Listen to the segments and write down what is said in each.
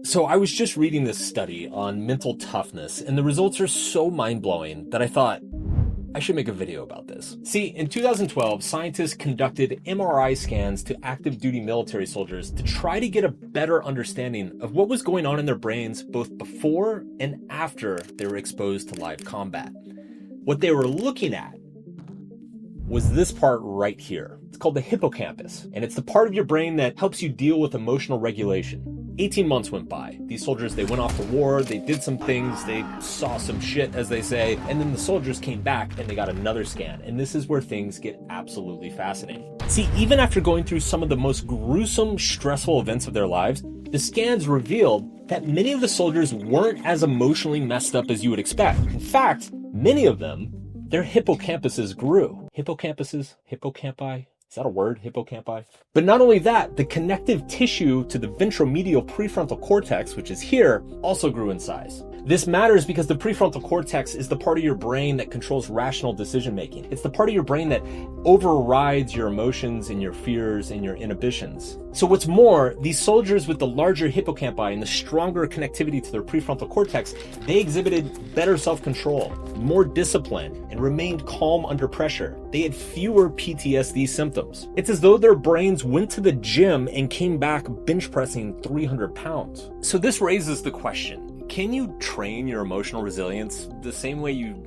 So I was just reading this study on mental toughness, and the results are so mind-blowing that I thought I should make a video about this. See, in 2012, scientists conducted MRI scans to active duty military soldiers to try to get a better understanding of what was going on in their brains both before and after they were exposed to live combat. What they were looking at was this part right here. It's called the hippocampus, and it's the part of your brain that helps you deal with emotional regulation. 18 months went by. These soldiers, they went off to war, they did some things, they saw some shit, as they say, and then the soldiers came back and they got another scan. And this is where things get absolutely fascinating. See, even after going through some of the most gruesome, stressful events of their lives, the scans revealed that many of the soldiers weren't as emotionally messed up as you would expect. In fact, many of them, their hippocampuses grew. Hippocampi? Is that a word, hippocampi? But not only that, the connective tissue to the ventromedial prefrontal cortex, which is here, also grew in size. This matters because the prefrontal cortex is the part of your brain that controls rational decision-making. It's the part of your brain that overrides your emotions and your fears and your inhibitions. So what's more, these soldiers with the larger hippocampi and the stronger connectivity to their prefrontal cortex, they exhibited better self-control, more discipline, and remained calm under pressure. They had fewer PTSD symptoms. It's as though their brains went to the gym and came back bench pressing 300 pounds. So this raises the question, can you train your emotional resilience the same way you,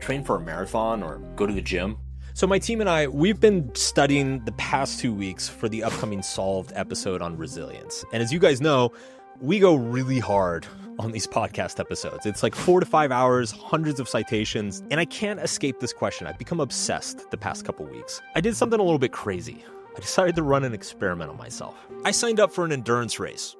train for a marathon or go to the gym? So my team and I, we've been studying the past 2 weeks for the upcoming Solved episode on resilience. And as you guys know, we go really hard on these podcast episodes. It's like 4 to 5 hours, hundreds of citations, and I can't escape this question. I've become obsessed the past couple weeks. I did something a little bit crazy. I decided to run an experiment on myself. I signed up for an endurance race.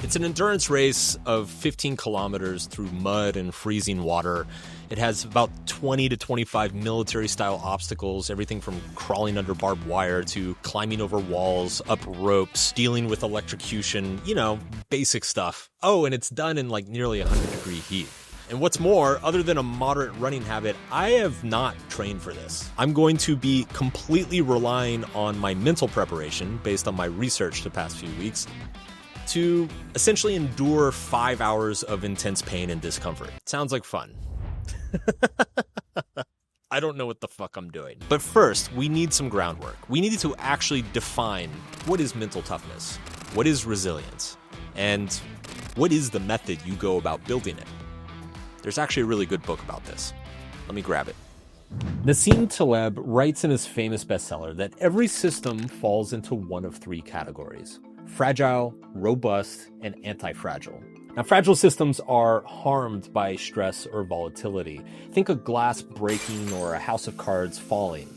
It's an endurance race of 15 kilometers through mud and freezing water. It has about 20 to 25 military-style obstacles, everything from crawling under barbed wire to climbing over walls, up ropes, dealing with electrocution, basic stuff. Oh, and it's done in like nearly 100-degree heat. And what's more, other than a moderate running habit, I have not trained for this. I'm going to be completely relying on my mental preparation based on my research the past few weeks to essentially endure 5 hours of intense pain and discomfort. Sounds like fun. I don't know what the fuck I'm doing. But first, we need some groundwork. We need to actually define what is mental toughness, what is resilience, and what is the method you go about building it. There's actually a really good book about this. Let me grab it. Nassim Taleb writes in his famous bestseller that every system falls into one of 3 categories: fragile, robust, and anti-fragile. Now, fragile systems are harmed by stress or volatility. Think a glass breaking or a house of cards falling.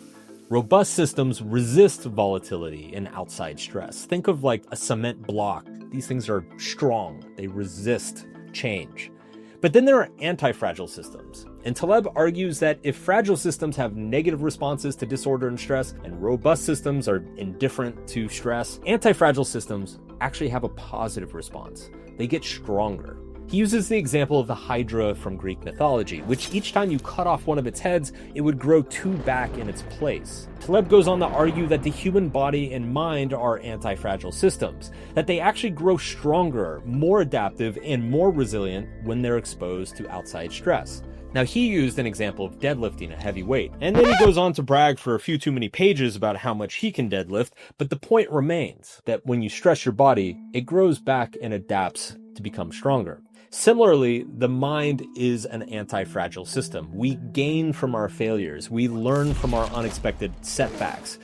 Robust systems resist volatility and outside stress. Think of like a cement block. These things are strong. They resist change. But then there are anti-fragile systems. And Taleb argues that if fragile systems have negative responses to disorder and stress, and robust systems are indifferent to stress, anti-fragile systems actually have a positive response. They get stronger. He uses the example of the Hydra from Greek mythology, which each time you cut off one of its heads, it would grow 2 back in its place. Taleb goes on to argue that the human body and mind are anti-fragile systems, that they actually grow stronger, more adaptive, and more resilient when they're exposed to outside stress. Now, he used an example of deadlifting a heavy weight, and then he goes on to brag for a few too many pages about how much he can deadlift, but the point remains that when you stress your body, it grows back and adapts to become stronger. Similarly, the mind is an anti-fragile system. We gain from our failures. We learn from our unexpected setbacks.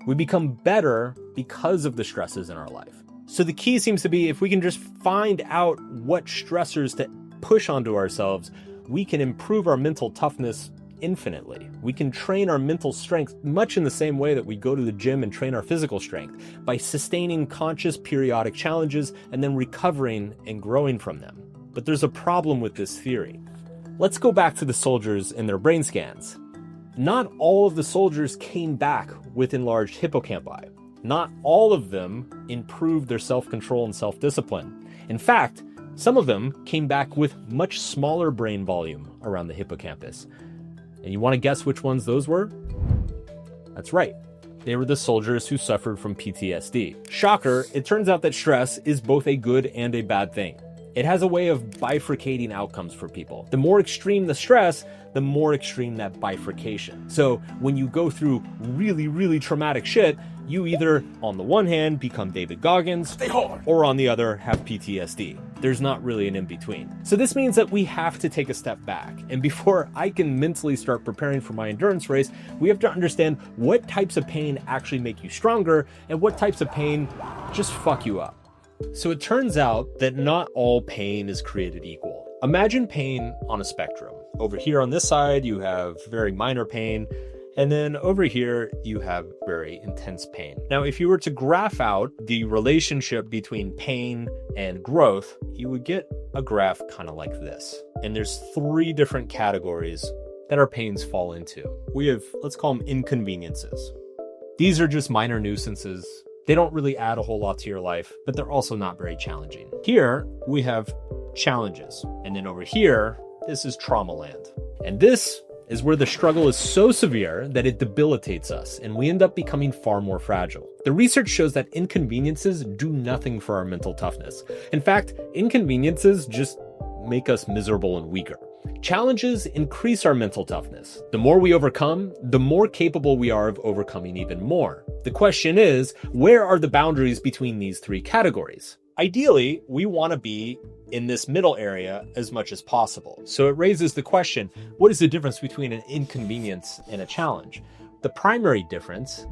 We become better because of the stresses in our life. So the key seems to be if we can just find out what stressors to push onto ourselves, we can improve our mental toughness infinitely. We can train our mental strength much in the same way that we go to the gym and train our physical strength, by sustaining conscious periodic challenges and then recovering and growing from them. But there's a problem with this theory. Let's go back to the soldiers and their brain scans. Not all of the soldiers came back with enlarged hippocampi. Not all of them improved their self-control and self-discipline. In fact, some of them came back with much smaller brain volume around the hippocampus. And you want to guess which ones those were? That's right. They were the soldiers who suffered from PTSD. Shocker, it turns out that stress is both a good and a bad thing. It has a way of bifurcating outcomes for people. The more extreme the stress, the more extreme that bifurcation. So when you go through really, really traumatic shit, you either, on the one hand, become David Goggins, or on the other, have PTSD. There's not really an in-between. So this means that we have to take a step back. And before I can mentally start preparing for my endurance race, we have to understand what types of pain actually make you stronger and what types of pain just fuck you up. So it turns out that not all pain is created equal. Imagine pain on a spectrum. Over here on this side, you have very minor pain. And then over here, you have very intense pain. Now, if you were to graph out the relationship between pain and growth, you would get a graph kind of like this. And there's 3 different categories that our pains fall into. We have, let's call them inconveniences. These are just minor nuisances. They don't really add a whole lot to your life, but they're also not very challenging. Here, we have challenges. And then over here, this is trauma land. And this is where the struggle is so severe that it debilitates us and we end up becoming far more fragile. The research shows that inconveniences do nothing for our mental toughness. In fact, inconveniences just make us miserable and weaker. Challenges increase our mental toughness. The more we overcome, the more capable we are of overcoming even more. The question is, where are the boundaries between these 3 categories? Ideally, we want to be in this middle area as much as possible. So it raises the question, what is the difference between an inconvenience and a challenge? The primary difference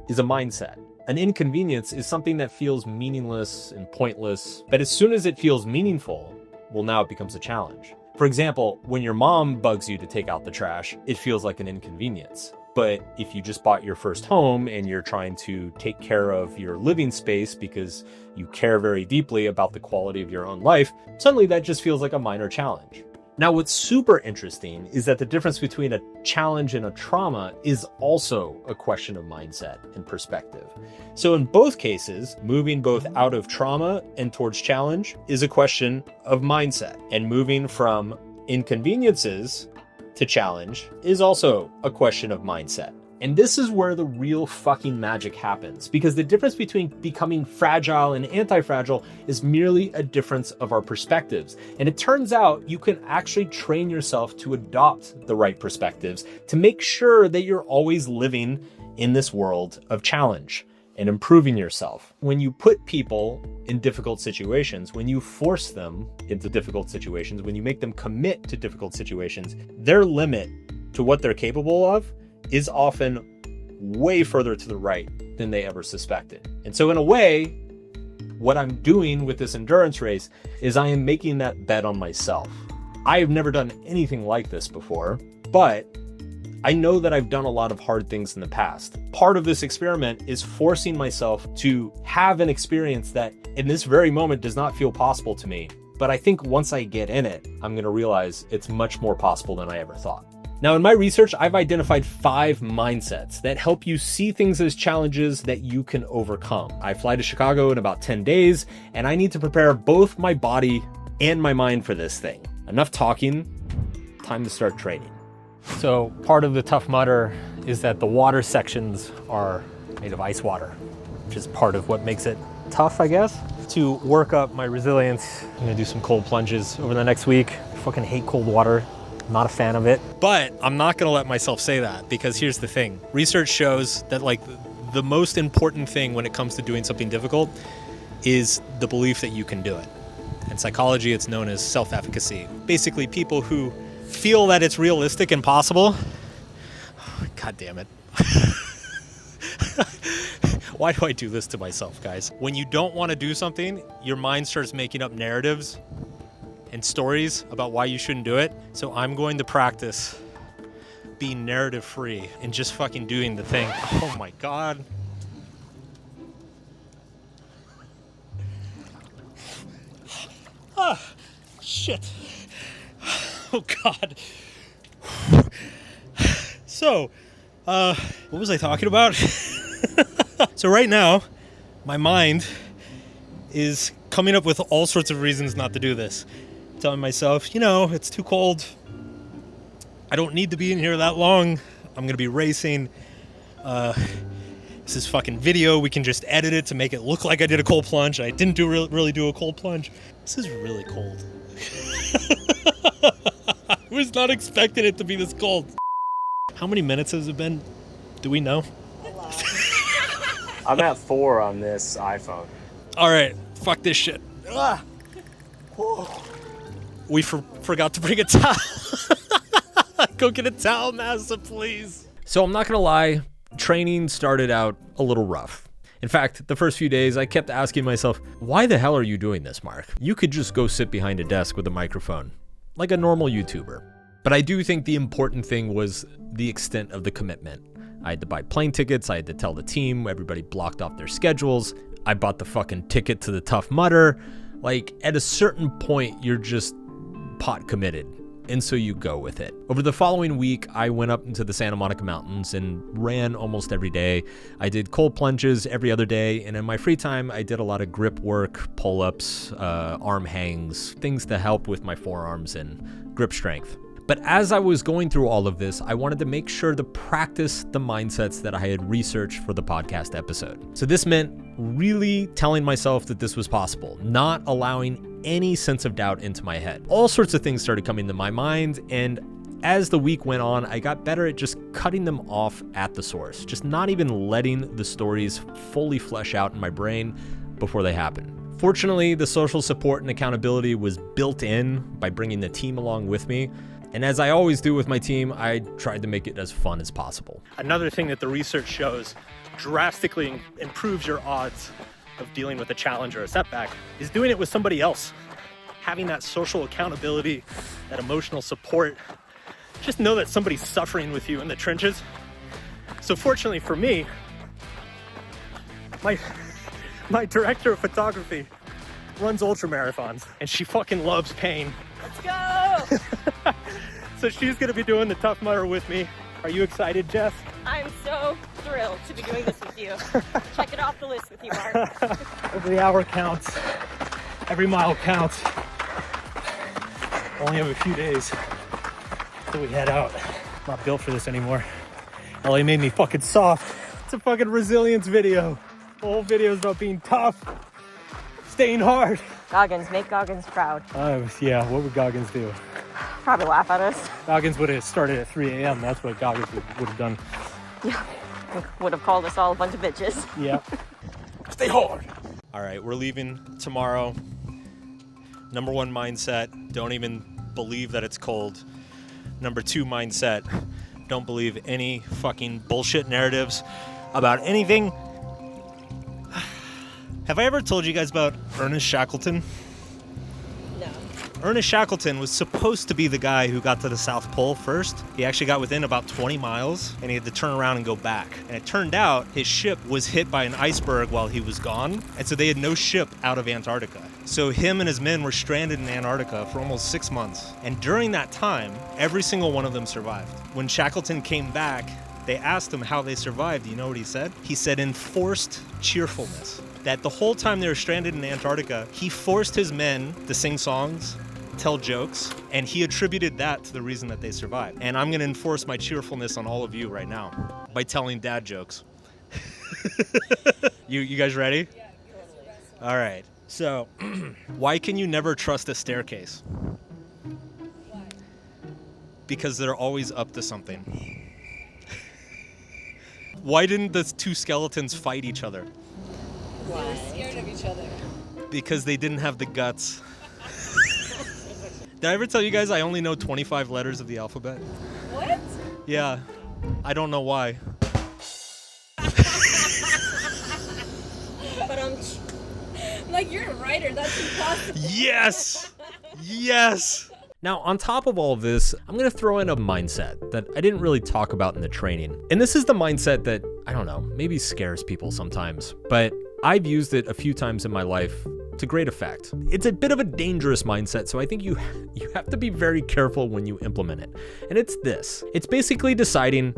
is a mindset. An inconvenience is something that feels meaningless and pointless, but as soon as it feels meaningful, well, now it becomes a challenge. For example, when your mom bugs you to take out the trash, it feels like an inconvenience. But if you just bought your first home and you're trying to take care of your living space because you care very deeply about the quality of your own life, suddenly that just feels like a minor challenge. Now, what's super interesting is that the difference between a challenge and a trauma is also a question of mindset and perspective. So in both cases, moving both out of trauma and towards challenge is a question of mindset. And moving from inconveniences to challenge is also a question of mindset. And this is where the real fucking magic happens, because the difference between becoming fragile and anti-fragile is merely a difference of our perspectives. And it turns out you can actually train yourself to adopt the right perspectives to make sure that you're always living in this world of challenge and improving yourself. When you put people in difficult situations, when you force them into difficult situations, when you make them commit to difficult situations, their limit to what they're capable of is often way further to the right than they ever suspected. And so in a way, what I'm doing with this endurance race is I am making that bet on myself. I have never done anything like this before, but I know that I've done a lot of hard things in the past. Part of this experiment is forcing myself to have an experience that in this very moment does not feel possible to me. But I think once I get in it, I'm going to realize it's much more possible than I ever thought. Now, in my research, I've identified 5 mindsets that help you see things as challenges that you can overcome. I fly to Chicago in about 10 days, and I need to prepare both my body and my mind for this thing. Enough talking, time to start training. So part of the Tough Mudder is that the water sections are made of ice water, which is part of what makes it tough, I guess. To work up my resilience, I'm gonna do some cold plunges over the next week. I fucking hate cold water. Not a fan of it. But I'm not gonna let myself say that, because here's the thing. Research shows that like the most important thing when it comes to doing something difficult is the belief that you can do it. In psychology, it's known as self-efficacy. Basically, people who feel that it's realistic and possible. God damn it. Why do I do this to myself, guys? When you don't want to do something, your mind starts making up narratives and stories about why you shouldn't do it. So I'm going to practice being narrative free and just fucking doing the thing. Oh my God. Ah, shit. Oh God. So, what was I talking about? So right now, my mind is coming up with all sorts of reasons not to do this. Telling myself, you know, it's too cold. I don't need to be in here that long. I'm gonna be racing. This is fucking video. We can just edit it to make it look like I did a cold plunge. I didn't really do a cold plunge. This is really cold. I was not expecting it to be this cold. How many minutes has it been? Do we know? A lot. I'm at 4 on this iPhone. All right, fuck this shit. We forgot to bring a towel. Go get a towel, Massa, please. So I'm not gonna lie, training started out a little rough. In fact, the first few days I kept asking myself, why the hell are you doing this, Mark? You could just go sit behind a desk with a microphone, like a normal YouTuber. But I do think the important thing was the extent of the commitment. I had to buy plane tickets, I had to tell the team, everybody blocked off their schedules, I bought the fucking ticket to the Tough Mudder. Like, at a certain point, you're just pot committed, and so you go with it. Over the following week, I went up into the Santa Monica Mountains and ran almost every day. I did cold plunges every other day, and in my free time, I did a lot of grip work, pull-ups, arm hangs, things to help with my forearms and grip strength. But as I was going through all of this, I wanted to make sure to practice the mindsets that I had researched for the podcast episode. So this meant really telling myself that this was possible, not allowing any sense of doubt into my head. All sorts of things started coming to my mind, and as the week went on, I got better at just cutting them off at the source, just not even letting the stories fully flesh out in my brain before they happen. Fortunately, the social support and accountability was built in by bringing the team along with me. And as I always do with my team, I tried to make it as fun as possible. Another thing that the research shows drastically improves your odds of dealing with a challenge or a setback is doing it with somebody else. Having that social accountability, that emotional support. Just know that somebody's suffering with you in the trenches. So fortunately for me, my director of photography runs ultra marathons, and she fucking loves pain. Let's go! So she's gonna be doing the Tough Mudder with me. Are you excited, Jess? I'm so thrilled to be doing this with you. Check it off the list with you, Mark. Every hour counts. Every mile counts. Only have a few days till we head out. I'm not built for this anymore. LA made me fucking soft. It's a fucking resilience video. The whole video is about being tough, staying hard. Goggins, make Goggins proud. Yeah, what would Goggins do? Probably laugh at us. Goggins would have started at 3 a.m. That's what Goggins would have done. Yeah, would have called us all a bunch of bitches. Yeah. Stay hard. All right, we're leaving tomorrow. Number 1 mindset, don't even believe that it's cold. Number 2 mindset, don't believe any fucking bullshit narratives about anything. Have I ever told you guys about Ernest Shackleton? No. Ernest Shackleton was supposed to be the guy who got to the South Pole first. He actually got within about 20 miles, and he had to turn around and go back. And it turned out his ship was hit by an iceberg while he was gone, and so they had no ship out of Antarctica. So him and his men were stranded in Antarctica for almost 6 months. And during that time, every single one of them survived. When Shackleton came back, they asked him how they survived. Do you know what he said? He said enforced cheerfulness. That the whole time they were stranded in Antarctica, he forced his men to sing songs, tell jokes, and he attributed that to the reason that they survived. And I'm gonna enforce my cheerfulness on all of you right now by telling dad jokes. You guys ready? Yeah, totally. All right, so why can you never trust a staircase? Why? Because they're always up to something. Why didn't the 2 skeletons fight each other? Why? They were scared of each other. Because they didn't have the guts. Did I ever tell you guys I only know 25 letters of the alphabet? What? Yeah. I don't know why. But like, you're a writer. That's impossible. Yes! Yes! Now, on top of all of this, I'm going to throw in a mindset that I didn't really talk about in the training. And this is the mindset that, I don't know, maybe scares people sometimes, but I've used it a few times in my life to great effect. It's a bit of a dangerous mindset, so I think you have to be very careful when you implement it. And it's this. It's basically deciding,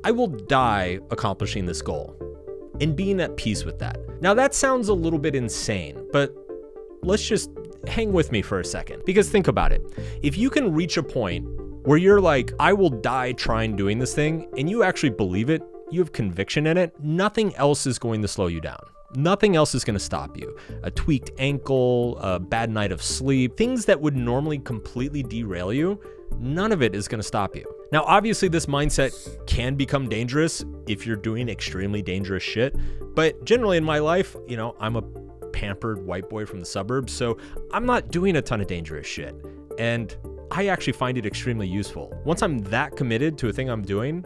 I will die accomplishing this goal, and being at peace with that. Now, that sounds a little bit insane, but let's just hang with me for a second, because think about it. If you can reach a point where you're like, I will die trying doing this thing, and you actually believe it, you have conviction in it, nothing else is going to slow you down. Nothing else is going to stop you. A tweaked ankle, a bad night of sleep, things that would normally completely derail you, none of it is going to stop you. Now, obviously, this mindset can become dangerous if you're doing extremely dangerous shit. But generally in my life, you know, I'm a pampered white boy from the suburbs, so I'm not doing a ton of dangerous shit. And I actually find it extremely useful. Once I'm that committed to a thing I'm doing,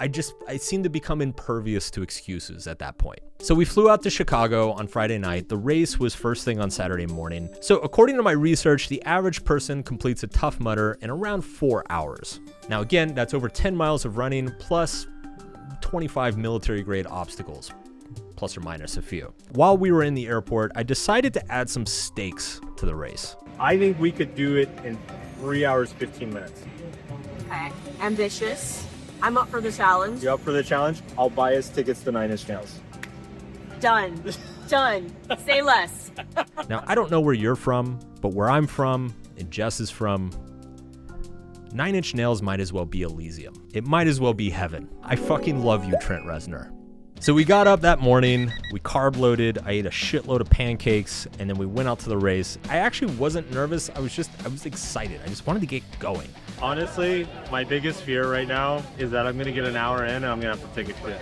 I seem to become impervious to excuses at that point. So we flew out to Chicago on Friday night. The race was first thing on Saturday morning. So according to my research, the average person completes a Tough Mudder in around 4 hours. Now again, that's over 10 miles of running plus 25 military grade obstacles, plus or minus a few. While we were in the airport, I decided to add some stakes to the race. I think we could do it in 3 hours, 15 minutes. Okay. Ambitious. I'm up for the challenge. You up for the challenge? I'll buy us tickets to 9 Inch Nails. Done. Done. Say less. Now, I don't know where you're from, but where I'm from and Jess is from, 9 Inch Nails might as well be Elysium. It might as well be heaven. I fucking love you, Trent Reznor. So we got up that morning, we carb loaded, I ate a shitload of pancakes, and then we went out to the race. I actually wasn't nervous, I was excited. I just wanted to get going. Honestly, my biggest fear right now is that I'm gonna get an hour in and I'm gonna have to take a shit.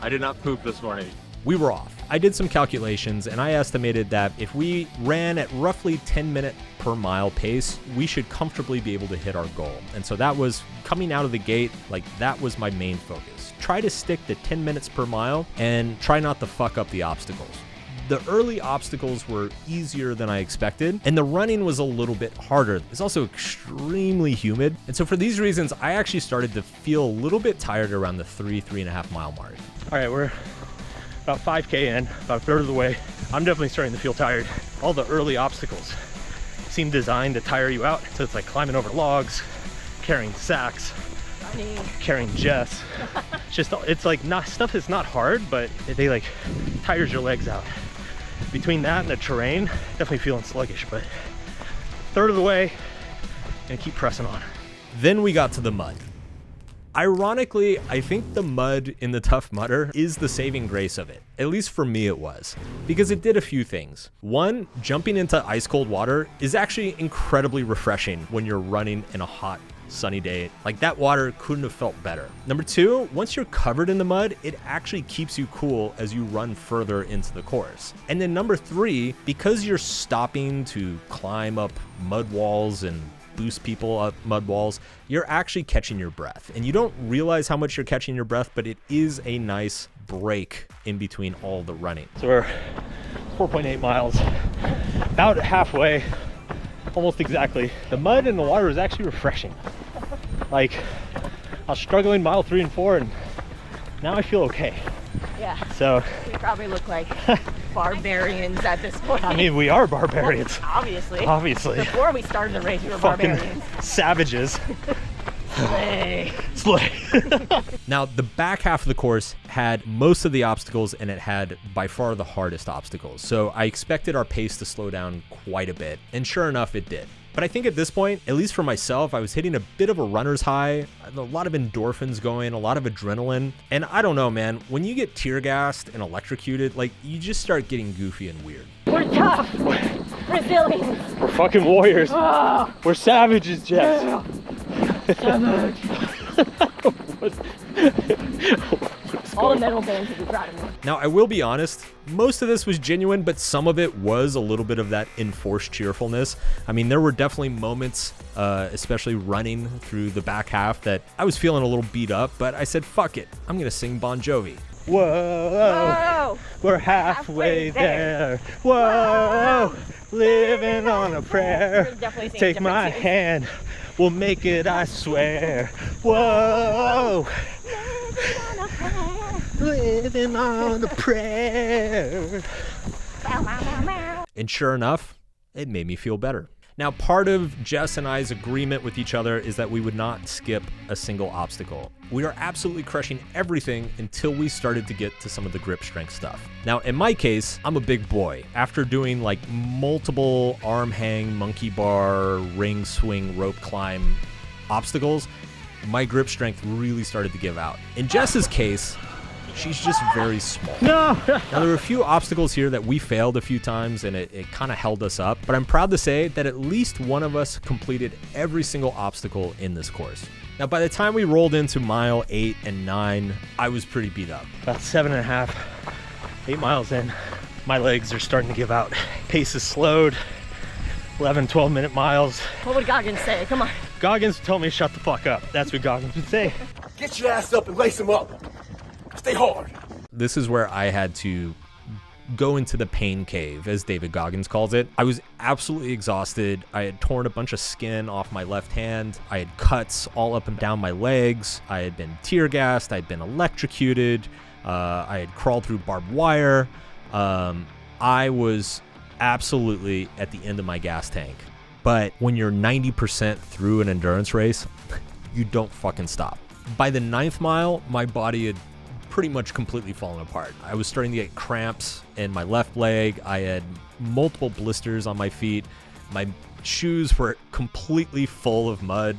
I did not poop this morning. We were off. I did some calculations and I estimated that if we ran at roughly 10-minute per mile pace, we should comfortably be able to hit our goal. And so that was coming out of the gate, like that was my main focus. Try to stick to 10 minutes per mile and try not to fuck up the obstacles. The early obstacles were easier than I expected, and the running was a little bit harder. It's also extremely humid. And so for these reasons, I actually started to feel a little bit tired around the 3.5 mile mark. All right, we're about 5K in, about a third of the way. I'm definitely starting to feel tired. All the early obstacles seem designed to tire you out. So it's like climbing over logs, carrying sacks, carrying Jess. It's like not stuff that's not hard, but they like tires your legs out. Between that and the terrain, definitely feeling sluggish, but third of the way, gonna keep pressing on. Then we got to the mud. Ironically, I think the mud in the Tough Mudder is the saving grace of it. At least for me it was. Because it did a few things. One, jumping into ice cold water is actually incredibly refreshing when you're running in a hot, sunny day. Like that water couldn't have felt better. Number two, once you're covered in the mud, it actually keeps you cool as you run further into the course. And then number three, because you're stopping to climb up mud walls and boost people up mud walls, you're actually catching your breath. And you don't realize how much you're catching your breath, but it is a nice break in between all the running. So we're 4.8 miles, about halfway, almost exactly. The mud and the water is actually refreshing. Like, I was struggling mile 3 and 4, and now I feel okay. Yeah. So We probably look like barbarians at this point. I mean, we are barbarians. Obviously. Obviously. Before we started the race, we were Fucking barbarians. savages. Slay. Slay. Now, the back half of the course had most of the obstacles, and it had by far the hardest obstacles. So I expected our pace to slow down quite a bit, and sure enough, it did. But I think at this point, at least for myself, I was hitting a bit of a runner's high, a lot of endorphins going, a lot of adrenaline. And I don't know, man, when you get tear gassed and electrocuted, like you just start getting goofy and weird. We're tough. Resilient. We're fucking warriors. Oh, We're savages, Jess. savage. All the metal bands would be proud of me. Now, I will be honest, most of this was genuine, but some of it was a little bit of that enforced cheerfulness. I mean, there were definitely moments, especially running through the back half, that I was feeling a little beat up, but I said, fuck it, I'm gonna sing Bon Jovi. Whoa, we're halfway there. Whoa, living on a prayer. We're definitely singing Take different my tunes. hand, we'll make it, I swear. Whoa, living on a prayer. And sure enough, it made me feel better. Now, part of Jess and I's agreement with each other is that we would not skip a single obstacle. We are absolutely crushing everything until we started to get to some of the grip strength stuff. Now, in my case, I'm a big boy. After doing like multiple arm hang, monkey bar, ring swing, rope climb obstacles, my grip strength really started to give out. In Jess's case, she's just very small. No! Now, there were a few obstacles here that we failed a few times, and it kind of held us up. But I'm proud to say that at least one of us completed every single obstacle in this course. Now, by the time we rolled into mile 8 and 9, I was pretty beat up. About 7.5, 8 miles in, my legs are starting to give out. Pace is slowed, 11, 12-minute miles. What would Goggins say? Come on. Goggins told me to shut the fuck up. That's what Goggins would say. Get your ass up and lace him up. Stay hard. This is where I had to go into the pain cave, as David Goggins calls it. I was absolutely exhausted. I had torn a bunch of skin off my left hand. I had cuts all up and down my legs. I had been tear gassed. I'd been electrocuted. I had crawled through barbed wire. I was absolutely at the end of my gas tank. But when you're 90% through an endurance race, you don't fucking stop. By the 9th mile, my body had pretty much completely fallen apart. I was starting to get cramps in my left leg. I had multiple blisters on my feet. My shoes were completely full of mud.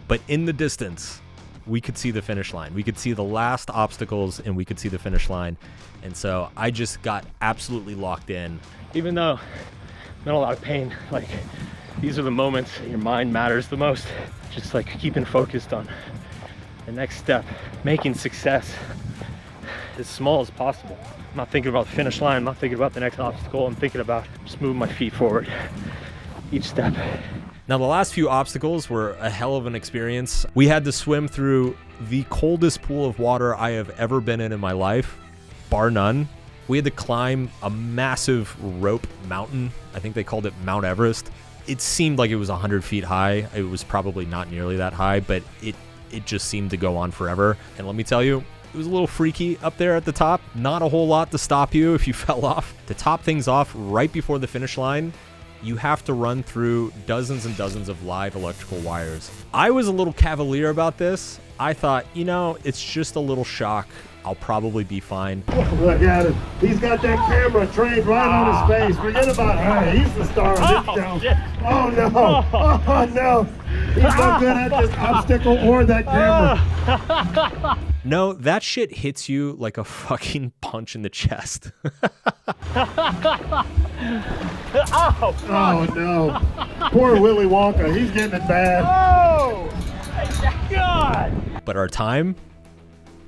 But in the distance, we could see the finish line. We could see the last obstacles and we could see the finish line. And so I just got absolutely locked in. Even though I'm in a lot of pain, like, these are the moments that your mind matters the most. Just like keeping focused on the next step, making success as small as possible. I'm not thinking about the finish line, I'm not thinking about the next obstacle, I'm thinking about just moving my feet forward each step. Now, the last few obstacles were a hell of an experience. We had to swim through the coldest pool of water I have ever been in my life, bar none. We had to climb a massive rope mountain. I think they called it Mount Everest. It seemed like it was 100 feet high. It was probably not nearly that high, but it just seemed to go on forever. And let me tell you, it was a little freaky up there at the top. Not a whole lot to stop you if you fell off. To top things off, right before the finish line, you have to run through dozens and dozens of live electrical wires. I was a little cavalier about this. I thought, you know, it's just a little shock. I'll probably be fine. Look at him. He's got that camera trained right on his face. Forget about her. He's the star of this show. Oh, no. Oh, no. He's no good at this obstacle or that camera. No, that shit hits you like a fucking punch in the chest. Oh, no. Poor Willy Wonka. He's getting it bad. Oh, God. But our time?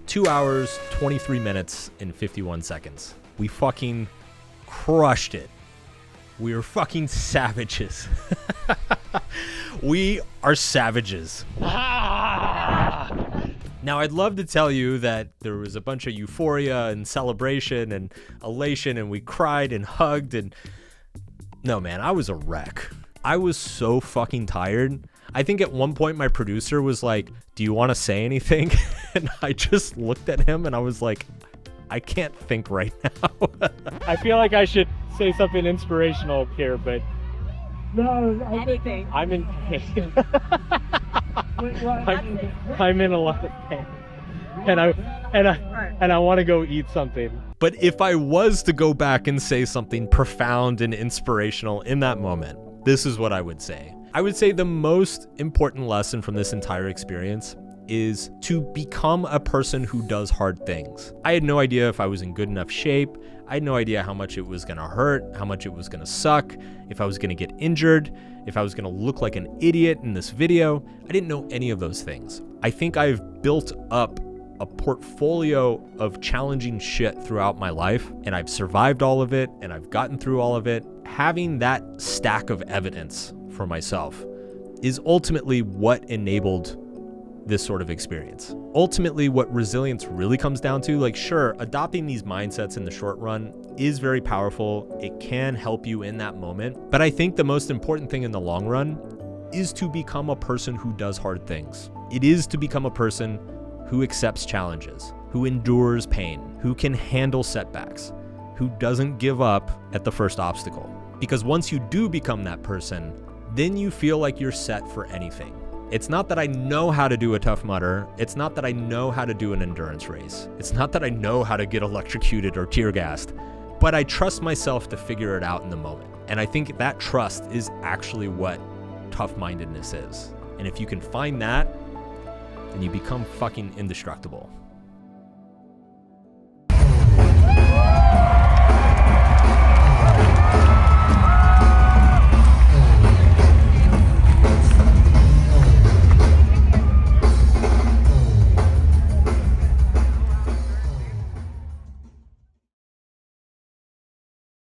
2 hours, 23 minutes, and 51 seconds. We fucking crushed it. We are fucking savages. We are savages. Now, I'd love to tell you that there was a bunch of euphoria and celebration and elation, and we cried and hugged, and no, man, I was a wreck. I was so fucking tired. I think at one point my producer was like, "Do you want to say anything?" And I just looked at him and I was like, I can't think right now. I feel like I should say something inspirational here, but No, Anything. I'm in pain. I'm in a lot of pain. And I want to go eat something. But if I was to go back and say something profound and inspirational in that moment, this is what I would say. I would say the most important lesson from this entire experience is to become a person who does hard things. I had no idea if I was in good enough shape. I had no idea how much it was gonna hurt, how much it was gonna suck, if I was gonna get injured, if I was gonna look like an idiot in this video. I didn't know any of those things. I think I've built up a portfolio of challenging shit throughout my life, and I've survived all of it, and I've gotten through all of it. Having that stack of evidence for myself is ultimately what enabled this sort of experience. Ultimately, what resilience really comes down to, like, sure, adopting these mindsets in the short run is very powerful. It can help you in that moment. But I think the most important thing in the long run is to become a person who does hard things. It is to become a person who accepts challenges, who endures pain, who can handle setbacks, who doesn't give up at the first obstacle. Because once you do become that person, then you feel like you're set for anything. It's not that I know how to do a Tough Mudder. It's not that I know how to do an endurance race. It's not that I know how to get electrocuted or tear gassed, but I trust myself to figure it out in the moment. And I think that trust is actually what tough-mindedness is. And if you can find that, and you become fucking indestructible.